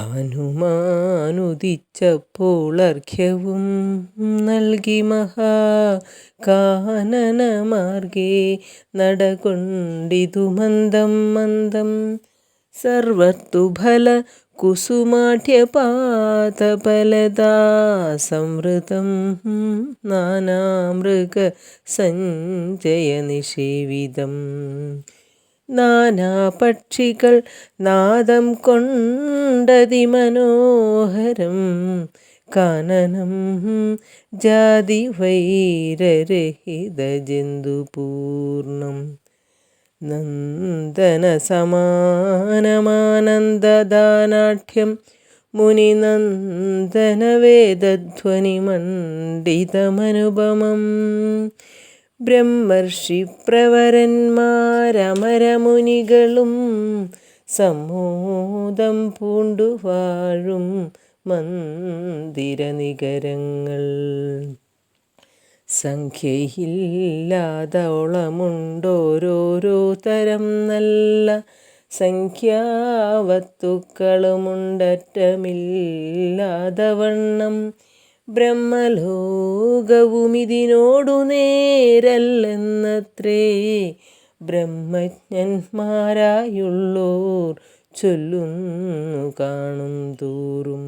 ഭാനുമാനുദിച്ചപ്പോൾ അർഘ്യവും നൽകി മഹാകാനനമാർഗേ നടകൊണ്ടിതു മന്ദം മന്ദം. സർവത്തുഫല കുസുമാഠ്യപാതഫലദാ സംവൃതം നാനാമൃഗ സഞ്ജയ നിഷേവിതം. നാനാപക്ഷികൾ നാദം കൊണ്ടതിമനോഹരം കാനനം ജാതിവൈരരഹിത ജന്തുപൂർണം. നന്ദനസമാനമാനന്ദദാനാഢ്യം മുനിനന്ദനവേദധ്വനിമണ്ഡിതമനുപമം. ബ്രഹ്മർഷിപ്രവരന്മാരമരമുനികളും സമ്മോദം പൂണ്ടു വാഴും മന്ദിരനികരങ്ങൾ. സംഖ്യയില്ലാതോളമുണ്ടോരോരോ തരം നല്ല സംഖ്യാവസ്തുക്കളുമുണ്ടറ്റമില്ലാതവണ്ണം. ബ്രഹ്മലോകവുമിതിനോടു നേരല്ലെന്നത്രേ ബ്രഹ്മജ്ഞന്മാരായുള്ളോർ ചൊല്ലുന്നു കാണും തോറും.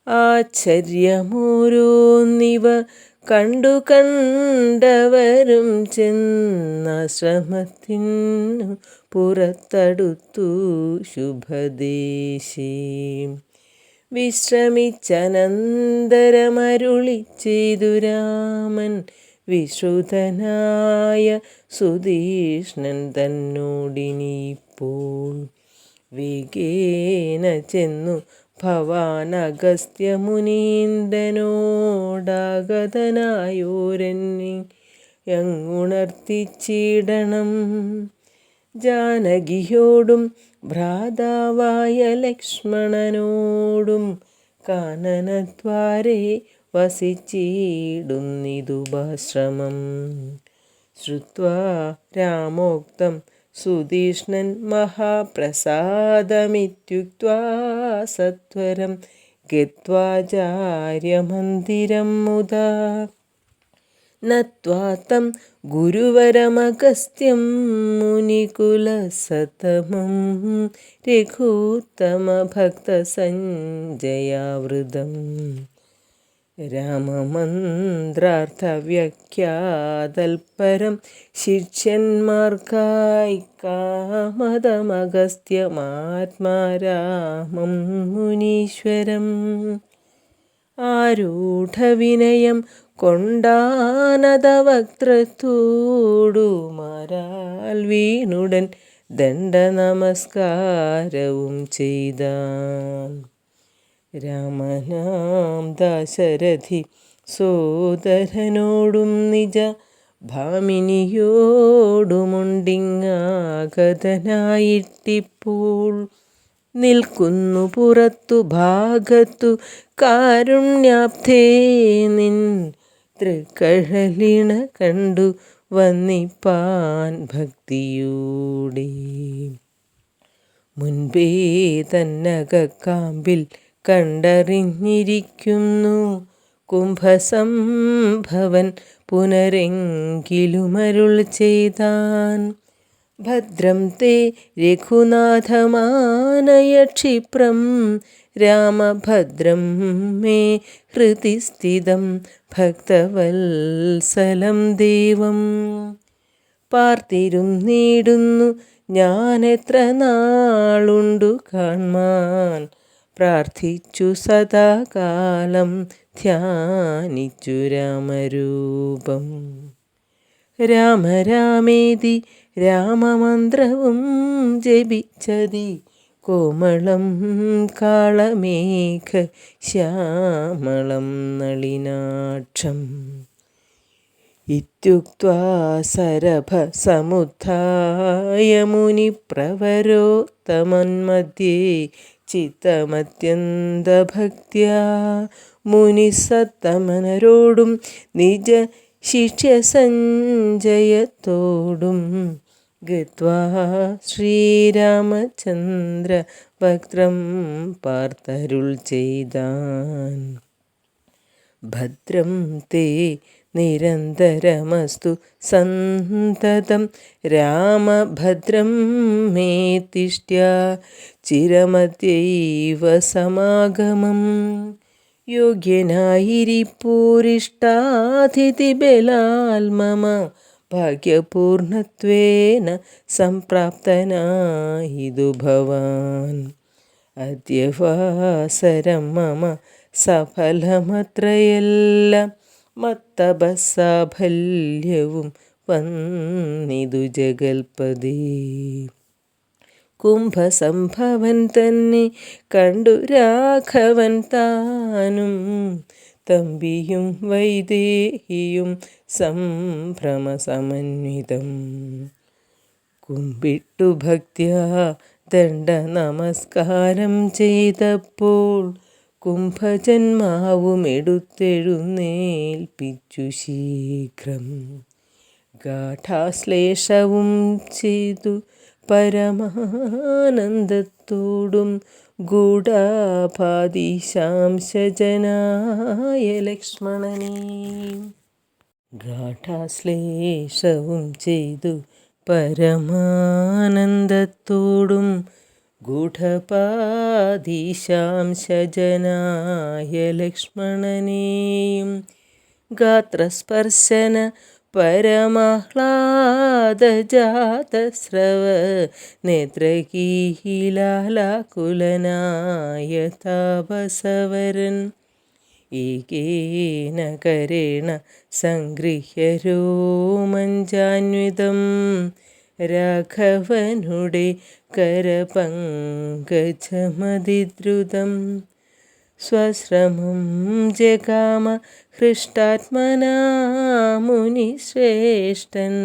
ആശ്ചര്യമോരോന്നിവ കണ്ടു കണ്ടവരും ചെന്നാശ്രമത്തിനു പുറത്തടുത്തു ശുഭദേശേ. വിശ്രമിച്ചനന്തരമരുളി ചെയ്തു രാമൻ വിശ്രുതനായ സുധീഷ്ണൻ തന്നോടിനിപ്പോൾ. വേഗേന ചെന്നു ഭവാൻ അഗസ്ത്യമുനീന്ദ്രനോടാഗതനായോരെന്നെ യങ്ങുണർത്തിച്ചിടണം. ജാനകിയോടും ഭ്രാതാവായ ലക്ഷ്മണനോടും കാനനദ്വാരേ വസിച്ചിടുന്നിതുപാശ്രമം. ശ്രുത്വാ രാമോക്തം സുധീഷ്ണൻ മഹാപ്രസാദമിത്യുക്ത്വാ സത്വരം ഗത്വാചാര്യമന്ദിരം മുദാ. നത്വാ തം ഗുരുവരമഗസ്ത്യം മുനികുലസതമം രഘൂത്തമഭക്തസഞ്ജയാവൃതം. രാമമന്ത്രാർത്ഥവ്യാഖ്യാതൽപരം ശിഷ്യന്മാർക്കായി കാമദമഗസ്ത്യമാത്മാരാമം മുനീശ്വരം. ആരൂഢവിനയം കൊണ്ടാനതവക്ത്രത്തോടു മാരാൽ വീണുടൻ ദണ്ഡനമസ്കാരവും ചെയ്താൻ. രാമനാം ദാശരഥി സോദരനോടും നിജ ഭാമിനിയോടുമുണ്ടിങ്ങാഗതനായിട്ടിപ്പോൾ. നിൽക്കുന്നു പുറത്തു ഭാഗത്തു കാരുണ്യാബ്ധേ നിൻ തൃക്കഴലിണ കണ്ടു വന്നിപ്പാൻ ഭക്തിയോടെ. മുൻപേ തന്നകക്കാമ്പിൽ കണ്ടറിഞ്ഞിരിക്കുന്നു കുംഭസംഭവൻ പുനരെങ്കിലുമരുൾ ചെയ്താൻ. ഭദ്രം തേ രഘുനാഥമാനയ ക്ഷിപ്രം രാമഭദ്രം മേ ഹൃദി സ്ഥിതം ഭക്തവത്സലം ദേവം. പാർത്തിരുന്നീടുന്നു ഞാനെത്ര നാളുണ്ടു കാൺമാൻ പ്രാർത്ഥിച്ചു സദാകാലം ധ്യാനിച്ചു രാമരൂപം. രാമരാമേതി രാമമന്ത്രവും ജപിച്ചതി കോമളം കാളമേഘ ശ്യാമളം നളിനാക്ഷം. ഇത്യുക്ത്വാ സരഭസമുദ്ധായ മുനിപ്രവരോത്തമന്മധ്യേ ചിത്തമത്യന്തഭക്ത്യാ. മുനിസത്തമനരോടും നിജ ശിഷ്യസഞ്ജയത്തോടും ഗത്വാ ശ്രീരാമചന്ദ്ര വക്രം പാർത്തരുൾ ചെയ്താൻ. ഭദ്രം തേ നിരന്തരമസ്തു സന്തതം രാമഭദ്രം മേ തിഷ്ഠ്യ ചിരമത്യൈവ സമാഗമം. യോഗ്യനായിരിപ്പൂരിഷ്ടാതിഥിബലാൽ മമ ഭാഗ്യപൂർണത്വേന സംപ്രാപ്തനായിതു ഭവാൻ. അദ്യവാസരം മമ സഫലമത്രയെല്ലാം മത്തപസാഫല്യവും വന്നിതു ജഗൽപദേ. കുംഭസംഭവൻ തന്നെ കണ്ടു രാഘവൻ താനും തമ്പിയും വൈദേഹിയും സംഭ്രമസമന്വിതം. കുമ്പിട്ടു ഭക്ത്യാ ദണ്ഡ നമസ്കാരം ചെയ്തപ്പോൾ കുംഭജന്മാവുമെടുത്തെഴുന്നേൽപ്പിച്ചു ശീഘ്രം. ഗാഠാശ്ലേഷവും ചെയ്തു പരമാനന്ദത്തോടും ഗൂഢാപാദിശാംശജനായ ലക്ഷ്മണനെ. ഗാഠാശ്ലേഷവും ചെയ്തു പരമാനന്ദത്തോടും ഗൂഢപാദിശാംശജനായ ലക്ഷ്മണനെയും ഗാത്രസ്പർശന പരമാഹ്ലാദജാതസ്രവ നേത്രകീലാകുലനായ താപസവരൻ ഏകേന കരേണ സംഗൃഹ്യ രോമഞ്ചാന്വിതം രാഘവനുടെ കരപങ്കജമതിദ്രുതം. സ്വശ്രമം ജഗാമ ഹൃഷ്ടാത്മനാ മുനിശ്രേഷ്ഠൻ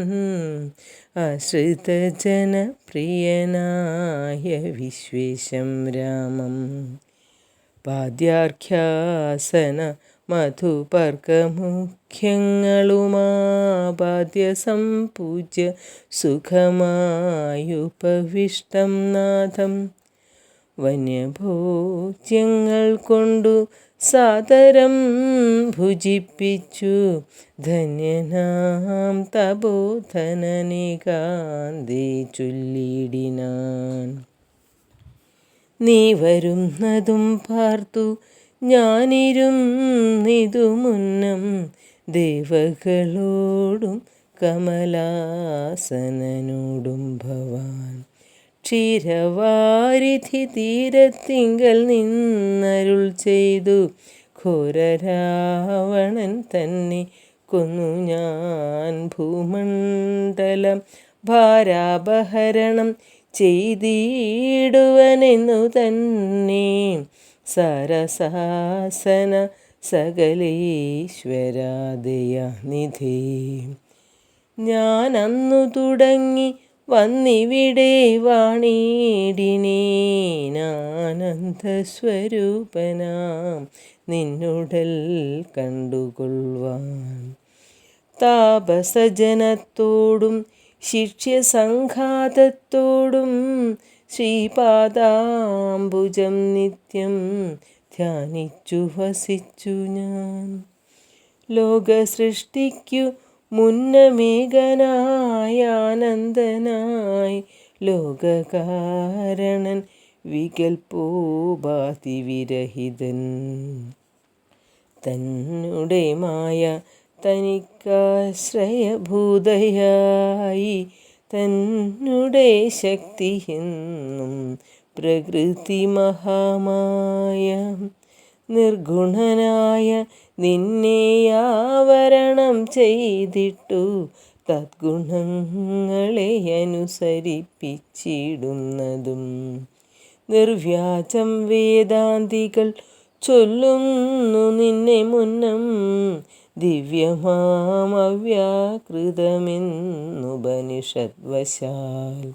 ആശ്രിതജനപ്രിയനായ വിശ്വേശം രാമം. പാദ്യാർഘ്യാസന മധുപർക്കമുഖ്യങ്ങളുമാപാദ്യ സംപൂജ്യ സുഖമായുപവിഷ്ടം നാഥം. വന്യഭോജ്യങ്ങൾ കൊണ്ടു സാദരം ഭുജിപ്പിച്ചു ധന്യനാം തപോധനനേകാന്തേ ചൊല്ലിടിനാൻ. നീ വരുന്നതും പാർത്തു ഞാനിരുന്നിതു മുന്നം ദേവകളോടും കമലാസനനോടും ഭവാൻ. ക്ഷീരവാരിധി തീരത്തിങ്കൽ നിന്നരുൾ ചെയ്തു ഘോരരാവണൻ തന്നെ കൊന്നു ഞാൻ ഭൂമണ്ഡലം ഭാരാപഹരണം ചെയ്തിടുവനെന്നു തന്നെ. സരസാസന സകലേശ്വരാദയനിധേ ഞാൻ അന്നു തുടങ്ങി വന്നിവിടെ വാണിടിനേനാനന്ദസ്വരൂപനാം നിന്നുടൽ കണ്ടുകൊള്ളുവാൻ. താപസജനത്തോടും ശിക്ഷ്യസംഘാതത്തോടും ശ്രീപാദാംബുജം നിത്യം ധ്യാനിച്ചു വസിച്ചു ഞാൻ. ലോകസൃഷ്ടിക്കു മുന്നമേകനായാനന്ദനായി ലോകകാരണൻ വികൽപ്പോപാധിവിരഹിതൻ. തന്നുടെ മായ തനിക്കാശ്രയഭൂതയായി തന്നുടെ ശക്തി എന്നും പ്രകൃതി മഹാമായ. നിർഗുണനായ നിന്നെ ആവരണം ചെയ്തിട്ടു തദ്ഗുണങ്ങളെ അനുസരിപ്പിച്ചിടുന്നതും നിർവ്യാജം വേദാന്തികൾ ചൊല്ലുന്നു നിന്നെ മുന്നം ദിവ്യമാമവ്യാകൃതമെന്നുപനിഷദ്വശാൽ.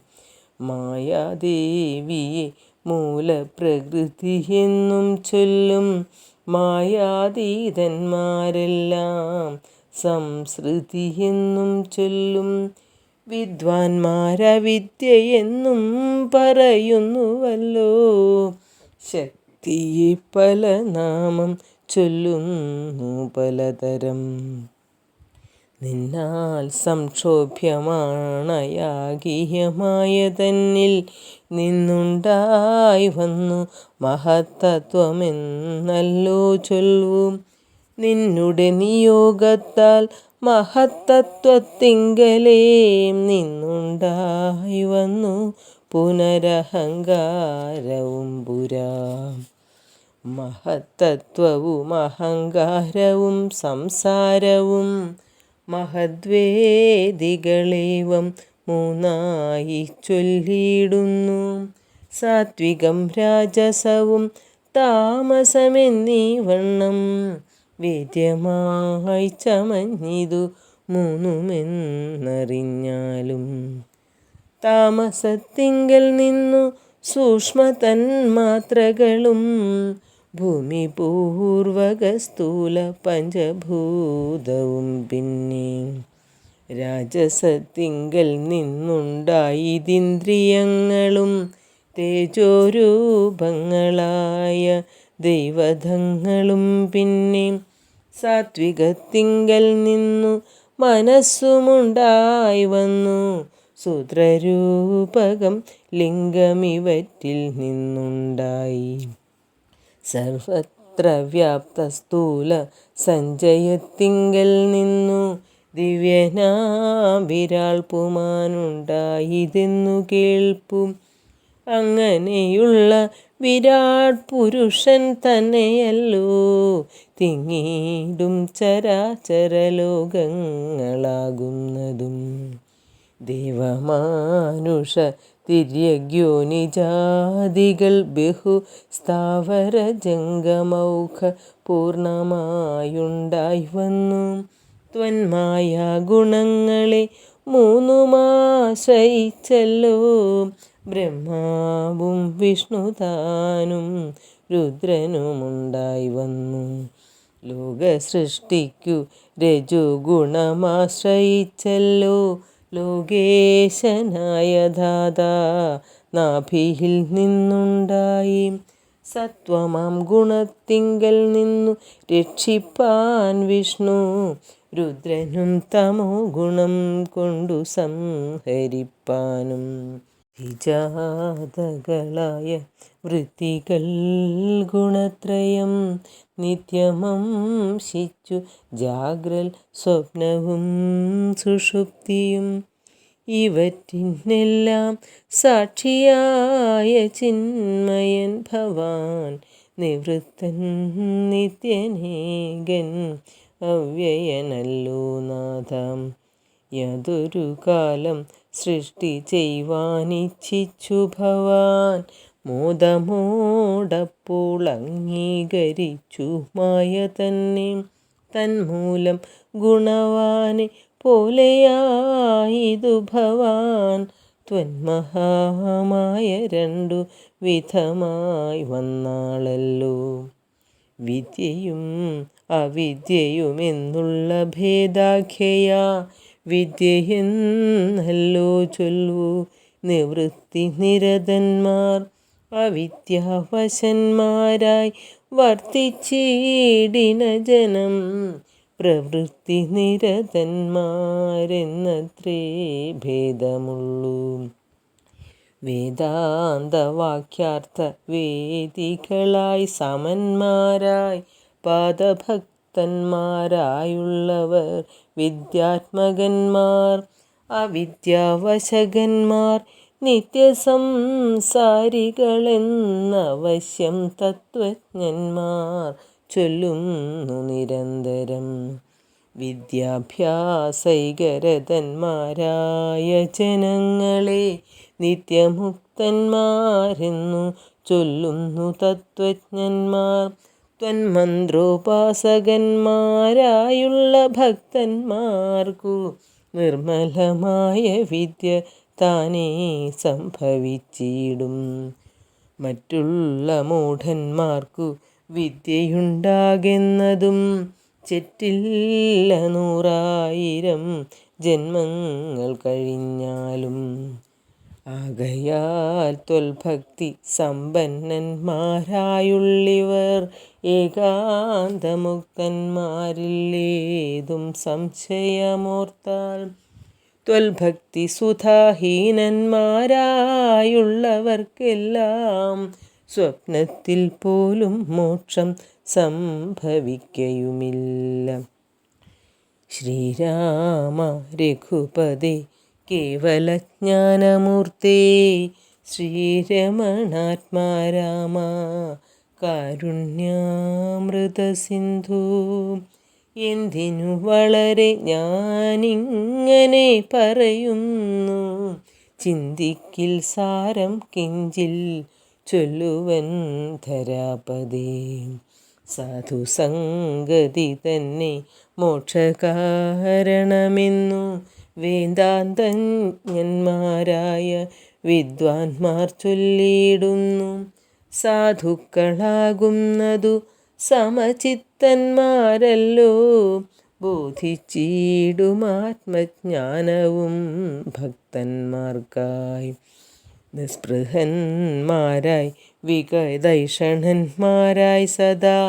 മായാദേവിയെ മൂലപ്രകൃതി എന്നും ചൊല്ലും മായാതീതന്മാരെല്ലാം സംസൃതി എന്നും ചൊല്ലും. വിദ്വാൻമാരവിദ്യയെന്നും പറയുന്നുവല്ലോ. ശക്തിയെ പല നാമം ചൊല്ലുന്നു പലതരം. നിന്നാൽ സംക്ഷോഭ്യമാണയാഗീയമായ തന്നിൽ നിന്നുണ്ടായി വന്നു മഹത്തത്വമെന്നല്ലോ ചൊല്ലൂ. നിന്നുടെ നിയോഗത്താൽ മഹത്തത്വത്തിങ്കലേ നിന്നുണ്ടായി വന്നു പുനരഹങ്കാരവും പുരാ. മഹത്തത്വവും അഹങ്കാരവും സംസാരവും മഹദ്വേദികളേവം മൂന്നായി ചൊല്ലിയിടുന്നു. സാത്വികം രാജസവും താമസമെന്നീ വണ്ണം വേദ്യമായി ചമഞ്ഞിതു മൂന്നുമെന്നറിഞ്ഞാലും. താമസത്തിങ്കൽ നിന്നു സൂക്ഷ്മതന്മാത്രകളും ഭൂമിപൂർവക സ്ഥൂല പഞ്ചഭൂതവും പിന്നെ രാജസത്തിങ്കൽ നിന്നുണ്ടായതിന്ദ്രിയങ്ങളും തേജോരൂപങ്ങളായ ദൈവതങ്ങളും പിന്നെ സാത്വികത്തിങ്കൽ നിന്നു മനസ്സുമുണ്ടായി വന്നു സൂത്രരൂപകം ലിംഗമിവറ്റിൽ നിന്നുണ്ടായി. സർവത്ര വ്യാപ്ത സ്ഥൂല സഞ്ചയത്തിങ്കൽ നിന്നു ദിവ്യനാവിരാൾ പുമാനുണ്ടായതെന്നു കേൾപ്പും. അങ്ങനെയുള്ള വിരാട് പുരുഷൻ തന്നെയല്ലോ തിങ്ങിയിടും ചരാചരലോകങ്ങളാകുന്നതും. ദേവമാനുഷ തിര്യഗ്യോനിജാതികൾ ബഹു സ്ഥാവര ജംഗമൗഖ പൂർണ്ണമായുണ്ടായി വന്നു. ത്വന്മായ ഗുണങ്ങളെ മൂന്നുമാശ്രയിച്ചല്ലോ ബ്രഹ്മാവും വിഷ്ണുതാനും രുദ്രനുമുണ്ടായി വന്നു. ലോകസൃഷ്ടിക്കു രജോഗുണമാശ്രയിച്ചല്ലോ ലോകേശനായ ധാതാ നാഭിയിൽ നിന്നുണ്ടായി. സത്വമാം ഗുണത്തിങ്കൽ നിന്നു രക്ഷിപ്പാൻ വിഷ്ണു രുദ്രനും തമോ ഗുണം കൊണ്ടു സംഹരിപ്പാനും. വിജാതകളായ വൃത്തികൾ ഗുണത്രയം നിത്യമംശിച്ചു ജാഗ്രൽ സ്വപ്നവും സുഷുപ്തിയും. ഇവറ്റിനെല്ലാം സാക്ഷിയായ ചിന്മയൻ ഭവാൻ നിവൃത്തൻ നിത്യനേകൻ അവ്യയനല്ലോ നാഥാം. യാതൊരു കാലം സൃഷ്ടി ചെയ്വാനിച്ഛിച്ചു ഭവാൻ മോദമോടപ്പോൾ അംഗീകരിച്ചു മായ തന്നെ. തന്മൂലം ഗുണവാനെ പോലെയായിതു ഭവാൻ ത്വന്മഹാമായ രണ്ടു വിധമായി വന്നാളല്ലോ. വിദ്യയും അവിദ്യയുമെന്നുള്ള ഭേദാഖ്യയാ വിദ്യയെന്നല്ലോ ചൊല്ലൂ നിവൃത്തി നിരതന്മാർ. അവിദ്യാവശന്മാരായി വർത്തിച്ചിടിന ജനം പ്രവൃത്തി നിരതന്മാരെന്നത്രേ ഭേദമുള്ളൂ. വേദാന്തവാക്യാർത്ഥ വേദികളായി സമന്മാരായി പാദഭക്തന്മാരായുള്ളവർ വിദ്യാത്മകന്മാർ. അവിദ്യാവശകന്മാർ നിത്യസംസാരികളെന്നവശ്യം തത്വജ്ഞന്മാർ ചൊല്ലുന്നു നിരന്തരം. വിദ്യാഭ്യാസൈകരതന്മാരായ ജനങ്ങളെ നിത്യമുക്തന്മാരെന്നു ചൊല്ലുന്നു തത്വജ്ഞന്മാർ. ത്വന്മന്ത്രോപാസകന്മാരായുള്ള ഭക്തന്മാർക്കു നിർമ്മലമായ വിദ്യ താനേ സംഭവിച്ചിടും. മറ്റുള്ള മൂഢന്മാർക്കു വിദ്യയുണ്ടാകുന്നതും ചെറ്റില്ല 100,000 ജന്മങ്ങൾ കഴിഞ്ഞാലും. ആകയാൽ ത്വൽഭക്തി സമ്പന്നന്മാരായുള്ളിവർ ഏകാന്തമുക്തന്മാരില്ലേതും സംശയമോർത്താൽ. ത്വൽഭക്തി സുധാഹീനന്മാരായുള്ളവർക്കെല്ലാം സ്വപ്നത്തിൽ പോലും മോക്ഷം സംഭവിക്കയുമില്ല. ശ്രീരാമ രഘുപതേ കേവലജ്ഞാനമൂർത്തേ ശ്രീരമണാത്മാ രാമ കാരുണ്യാമൃതസിന്ധു. എന്തിനു വളരെ ഞാനിങ്ങനെ പറയുന്നു, ചിന്തിക്കിൽ സാരം കിഞ്ചിൽ ചൊല്ലുവൻ ധരാപതേ. സാധുസംഗതി തന്നെ മോക്ഷകാരണമെന്നു വേദാന്തജ്ഞന്മാരായ വിദ്വാൻമാർ ചൊല്ലിയിടുന്നു. സാധുക്കളാകുന്നതു സമചിത്തന്മാരല്ലോ, ബോധിച്ചിടുമാത്മജ്ഞാനവും ഭക്തന്മാർക്കായി. നിസ്പൃഹന്മാരായി വിഗതൈഷണന്മാരായി സദാ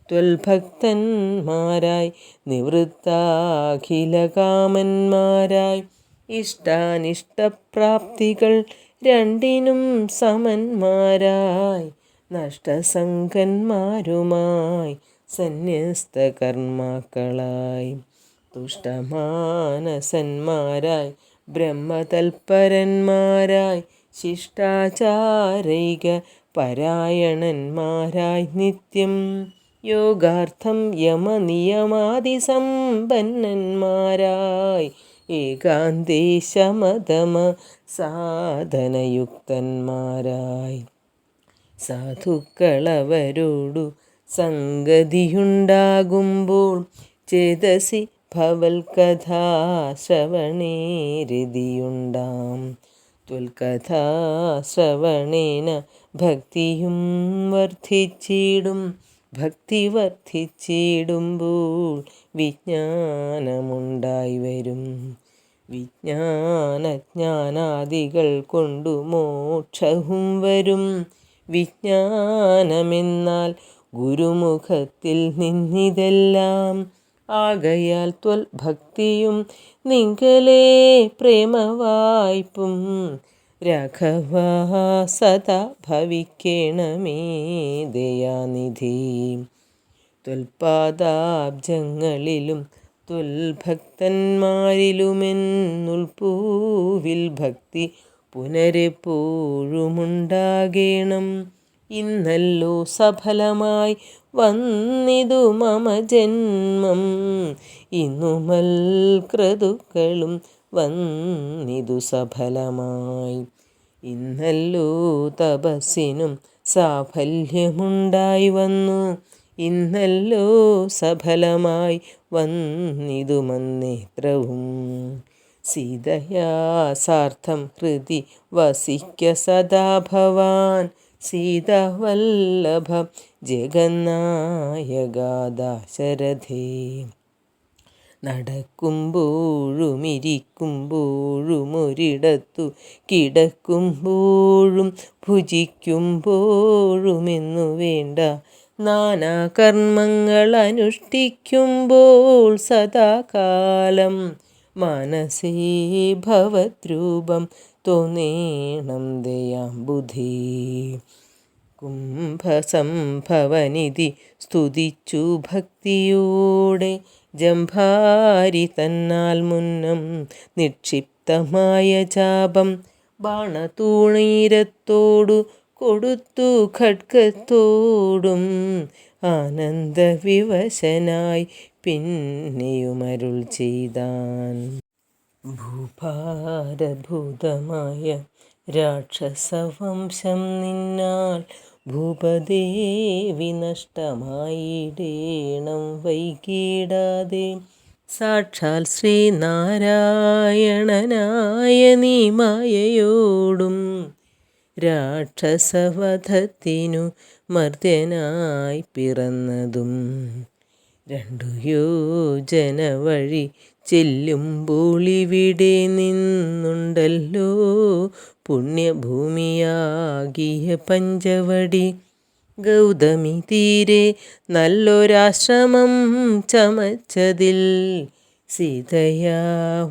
ത്വൽഭക്തന്മാരായി നിവൃത്താഖിലകാമന്മാരായി ഇഷ്ടാനിഷ്ടപ്രാപ്തികൾ രണ്ടിനും സമന്മാരായി നഷ്ടസംഗന്മാരുമായി സന്യസ്തകർമാക്കളായി തുഷ്ടമാനസന്മാരായി ബ്രഹ്മതൽപരന്മാരായി ശിഷ്ടാചാരൈക പരായണന്മാരായി നിത്യം യോഗാർത്ഥം യമനിയമാദിസമ്പന്നന്മാരായി ഏകാന്തേ ശമതമ സാധനയുക്തന്മാരായി സാധുക്കളവരോടു സംഗതിയുണ്ടാകുമ്പോൾ ചേതസി ഭവൽകഥാശ്രവണേ രതിയുണ്ടാം. ത്വൽകഥാശ്രവണേന ഭക്തിയും വർദ്ധിച്ചിടും. ഭക്തി വർദ്ധിച്ചിടുമ്പോൾ വിജ്ഞാനമുണ്ടായി വരും. വിജ്ഞാനജ്ഞാനാദികൾ കൊണ്ടു മോക്ഷവും വരും. വിജ്ഞാനമെന്നാൽ ഗുരുമുഖത്തിൽ നിന്നിതെല്ലാം. ആകയാൽ ത്വൽഭക്തിയും നിങ്കലേ പ്രേമവായ്പും രാഘവാ സദാ ഭവിക്കേണമേ ദയാനിധി. ത്വൽപാദാബ്ജങ്ങളിലും ത്വൽഭക്തന്മാരിലുമെന്നുൾപ്പൂവിൽ ഭക്തി പുനരെപ്പോഴുമുണ്ടാകേണം. ഇന്നല്ലോ സഫലമായി വന്നിതു മമ ജന്മം, ഇന്നുമൽ ക്രതുക്കളും വന്നിതു സഫലമായി. ഇന്നല്ലോ തപസ്സിനും സാഫല്യമുണ്ടായി വന്നു, ഇന്നല്ലോ സഫലമായി വന്നിതു മന്നേത്രവും. സീതയാ സാർത്ഥം ഹൃദി വസിക്ക സദാ ഭവാൻ, സീതാവല്ലഭ ജഗന്നായക ദാശരഥേ. നടക്കുമ്പോഴും ഇരിക്കുമ്പോഴും ഒരിടത്തു കിടക്കുമ്പോഴും ഭുജിക്കുമ്പോഴുമെന്നു വേണ്ട നാനാകർമ്മങ്ങൾ അനുഷ്ഠിക്കുമ്പോൾ സദാകാലം മനസേ ഭവദ്രൂപം തോന്നേണം ദയാംബുധേ. കുംഭസംഭവനിധി സ്തുതിച്ചു ഭക്തിയോടെ ജംഭാരി തന്നാൽ മുന്നം നിക്ഷിപ്തമായ ചാപം ബാണതൂണീരത്തോടു കൊടുത്തു ഖഡ്ഗത്തോടും ആനന്ദവിവശനായി പിന്നെയുമരുൾ ചെയ്താൻ. ഭൂഭാരഭൂതമായ രാക്ഷസവംശം നിന്നാൽ ഭൂപതേ വിനഷ്ടമായിടേണം വൈകിടാതെ. സാക്ഷാൽ ശ്രീനാരായണനായ നീ മായയോടും രാക്ഷസവധത്തിനു മർദ്ദനായി പിറന്നതും 2 യോജന വഴി ചെല്ലുമ്പോൾ ഇവിടെ നിന്നുണ്ടല്ലോ പുണ്യഭൂമിയാകിയ പഞ്ചവടി. ഗൗതമി തീരെ നല്ലൊരാശ്രമം ചമച്ചതിൽ സീതയാ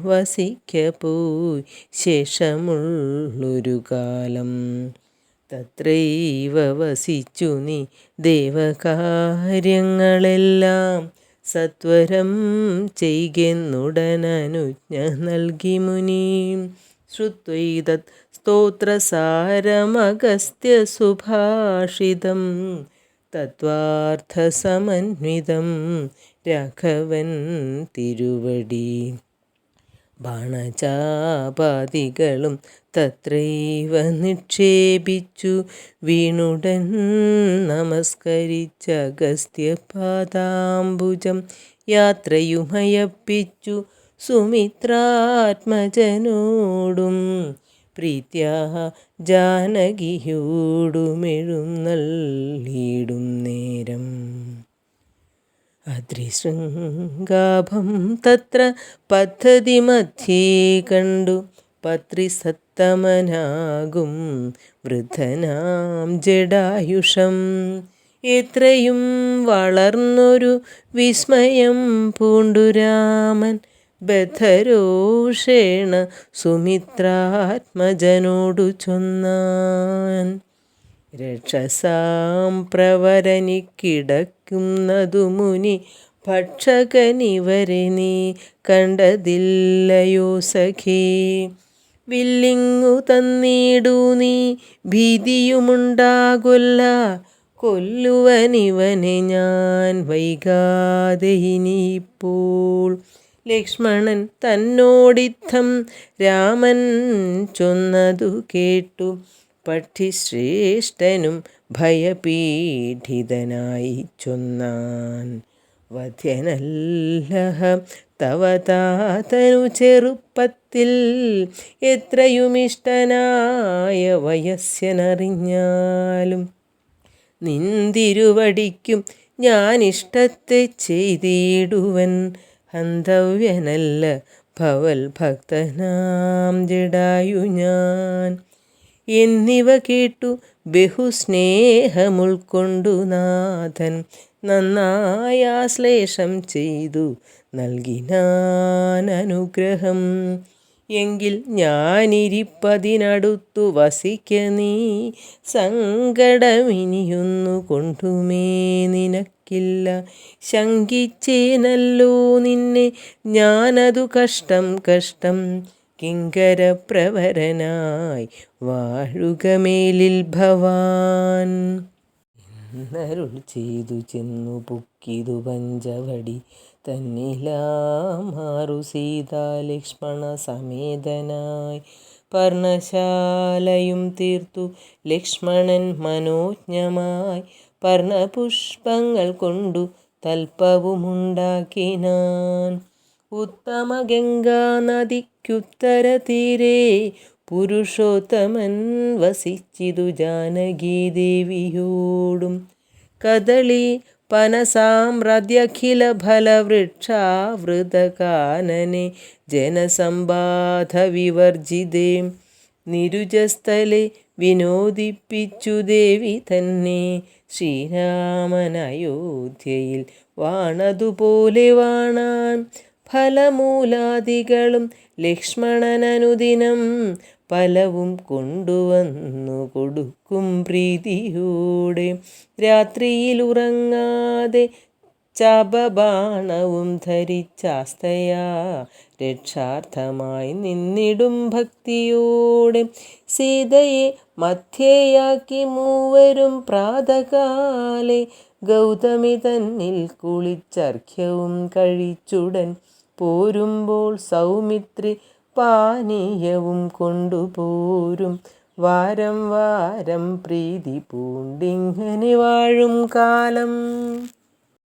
വസിക്കപ്പോയി ശേഷമുള്ളൊരു കാലം. തത്രൈവ വസിച്ചു നീ ദേവകാര്യങ്ങളെല്ലാം സത്വരം ചെയ്കെന്നുടനനുജ്ഞ നൽകി മുനി. ശ്രുത്വൈതത് സ്തോത്രസാരമഗസ്ത്യസുഭാഷിതം തത്വാർത്ഥസമന്വിതം രാഘവൻ തിരുവടി. ബാണചാപാദികളും തത്രൈവ നിക്ഷേപിച്ചു വീണുടൻ നമസ്കരിച്ചഗസ്ത്യപാദാംബുജം. യാത്രയുമയപ്പിച്ചു സുമിത്രാത്മജനോടും പ്രീത്യാ ജാനകിയോടുമെഴുന്നള്ളിടും നേരം. അദ്രിശൃംഗാഭം തത്ര പദ്ധതി മധ്യേ കണ്ടു പത്രിസത്തമനാകും വൃദ്ധനാം ജടായുഷം. എത്രയും വളർന്നൊരു വിസ്മയം പൂണ്ടു രാമൻ ബദ്ധരോഷേണ സുമിത്രാത്മജനോടു ചൊന്നാൻ. രക്ഷസാം പ്രവരനിക്കിടക്കുന്നതു മുനി ഭക്ഷകനിവരെ നീ കണ്ടതില്ലയോ സഖേ. വില്ലിങ്ങു തന്നിടു നീ ഭീതിയുമുണ്ടാകൊല്ല. കൊല്ലുവനിവനെ ഞാൻ വൈകാതെ ഇനിയിപ്പോൾ. ലക്ഷ്മണൻ തന്നോടിത്തം രാമൻ ചൊന്നതു കേട്ടു പക്ഷിശ്രേഷ്ഠനും ഭയപീഡിതനായി ചൊന്നാൻ. വധ്യനല്ലഹ തവ താതനു ചെറുപ്പത്തിൽ എത്രയുമിഷ്ടനായ വയസ്യനറിഞ്ഞാലും നിന്തിരുവടിക്കും ഞാനിഷ്ടത്തെ ചെയ്തിടുവൻ. ഹന്തവ്യനല്ല ഭവൽ ഭക്തനാം ജടായു ഞാൻ. എന്നിവ കേട്ടു ബഹുസ്നേഹമുൾക്കൊണ്ടു നാഥൻ നന്നായാശ്ലേഷം ചെയ്തു നൽകിനാൻ അനുഗ്രഹം. എങ്കിൽ ഞാനിരിപ്പതിനടുത്തു വസിക്ക നീ. സങ്കടമിനിയൊന്നു കൊണ്ടുമേ നിനക്കില്ല. ശങ്കിച്ചേനല്ലോ നിന്നെ ഞാനതു കഷ്ടം കഷ്ടം. കിങ്കരപ്രവരനായി വാഴുകമേലിൽ ഭവാൻ. എന്നരുൾ ചെയ്തു ചെന്നു പുക്കിതു പഞ്ചവടി തന്നിലാമാറു സീതാലക്ഷ്മണ സമേതനായി. പർണശാലയും തീർത്തു ലക്ഷ്മണൻ മനോജ്ഞമായി. പർണപുഷ്പങ്ങൾ കൊണ്ടു തൽപ്പവുമുണ്ടാക്കിനാൻ. ഉത്തമ ഗംഗാ നദിക്കുത്തര തീരെ പുരുഷോത്തമൻ വസിച്ചിതു ജാനകീദേവിയോടും. കദളി പനസാമ്രാദ്യഖില ഫലവൃക്ഷാവൃതകാനനെ ജനസമ്പാധ വിവർജിതേ. നിരുജസ്ഥലെ വിനോദിപ്പിച്ചു ദേവി തന്നെ. ശ്രീരാമൻ അയോധ്യയിൽ വാണതുപോലെ വാണാൻ. ഫലമൂലാദികളും ലക്ഷ്മണനനുദിനം പലവും കൊണ്ടുവന്നു കൊടുക്കും പ്രീതിയോടെ. രാത്രിയിലുറങ്ങാതെ ചാപബാണവും ധരിച്ചാസ്തയാ രക്ഷാർത്ഥമായി നിന്നിടും ഭക്തിയോടെ. സീതയെ മധ്യയാക്കി മൂവരും പ്രാതകാലെ ഗൗതമി തന്നിൽ കുളിച്ചർഘ്യവും കഴിച്ചുടൻ പോരുമ്പോൾ സൗമിത്രി പാനീയവും കൊണ്ടുപോരും. വാരം വാരം പ്രീതി പൂണ്ടിങ്ങനെ വാഴും കാലം.